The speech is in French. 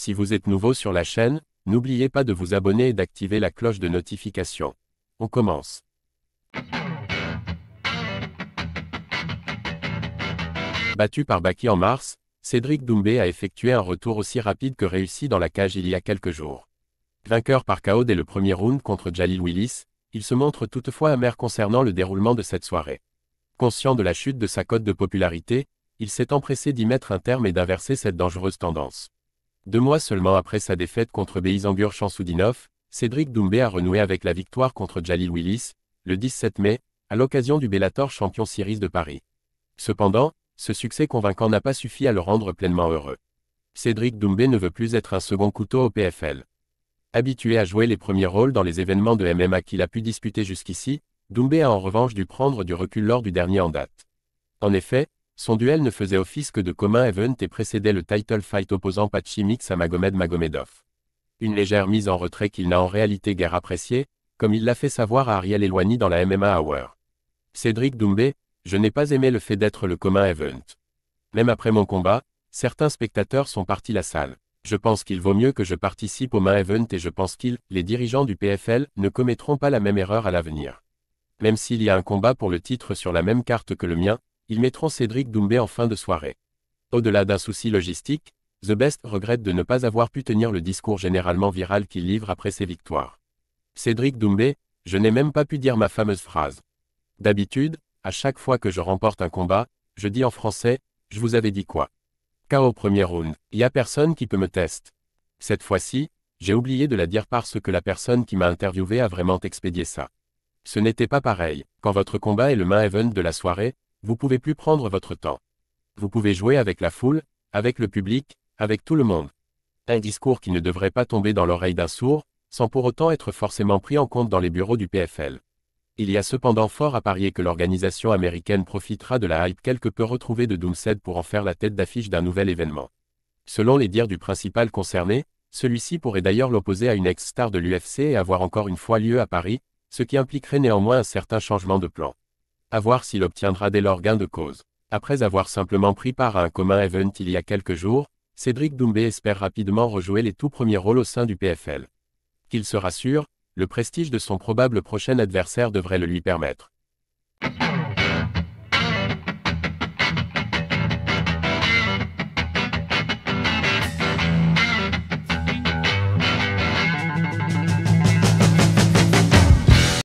Si vous êtes nouveau sur la chaîne, n'oubliez pas de vous abonner et d'activer la cloche de notification. On commence. Battu par Baki en mars, Cédric Doumbé a effectué un retour aussi rapide que réussi dans la cage il y a quelques jours. Vainqueur par KO dès le premier round contre Jalil Willis, il se montre toutefois amer concernant le déroulement de cette soirée. Conscient de la chute de sa cote de popularité, il s'est empressé d'y mettre un terme et d'inverser cette dangereuse tendance. 2 mois seulement après sa défaite contre Beyzangur Shamsudinov, Cédric Doumbé a renoué avec la victoire contre Jalil Willis, le 17 mai, à l'occasion du Bellator Champion Series de Paris. Cependant, ce succès convaincant n'a pas suffi à le rendre pleinement heureux. Cédric Doumbé ne veut plus être un second couteau au PFL. Habitué à jouer les premiers rôles dans les événements de MMA qu'il a pu disputer jusqu'ici, Doumbé a en revanche dû prendre du recul lors du dernier en date. En effet, son duel ne faisait office que de commun event et précédait le title fight opposant Patchy Mix à Magomed Magomedov. Une légère mise en retrait qu'il n'a en réalité guère appréciée, comme il l'a fait savoir à Ariel Helwani dans la MMA Hour. Cédric Doumbé, je n'ai pas aimé le fait d'être le commun event. Même après mon combat, certains spectateurs sont partis la salle. Je pense qu'il vaut mieux que je participe au main event et je pense les dirigeants du PFL, ne commettront pas la même erreur à l'avenir. Même s'il y a un combat pour le titre sur la même carte que le mien, ils mettront Cédric Doumbé en fin de soirée. Au-delà d'un souci logistique, The Best regrette de ne pas avoir pu tenir le discours généralement viral qu'il livre après ses victoires. Cédric Doumbé, je n'ai même pas pu dire ma fameuse phrase. D'habitude, à chaque fois que je remporte un combat, je dis en français, je vous avais dit quoi? KO au premier round, y a personne qui peut me tester. Cette fois-ci, j'ai oublié de la dire parce que la personne qui m'a interviewé a vraiment expédié ça. Ce n'était pas pareil, quand votre combat est le main event de la soirée, vous pouvez plus prendre votre temps. Vous pouvez jouer avec la foule, avec le public, avec tout le monde. Un discours qui ne devrait pas tomber dans l'oreille d'un sourd, sans pour autant être forcément pris en compte dans les bureaux du PFL. Il y a cependant fort à parier que l'organisation américaine profitera de la hype quelque peu retrouvée de Doomshead pour en faire la tête d'affiche d'un nouvel événement. Selon les dires du principal concerné, celui-ci pourrait d'ailleurs l'opposer à une ex-star de l'UFC et avoir encore une fois lieu à Paris, ce qui impliquerait néanmoins un certain changement de plan. À voir s'il obtiendra dès lors gain de cause. Après avoir simplement pris part à un commun event il y a quelques jours, Cédric Doumbé espère rapidement rejouer les tout premiers rôles au sein du PFL. Qu'il se rassure, le prestige de son probable prochain adversaire devrait le lui permettre.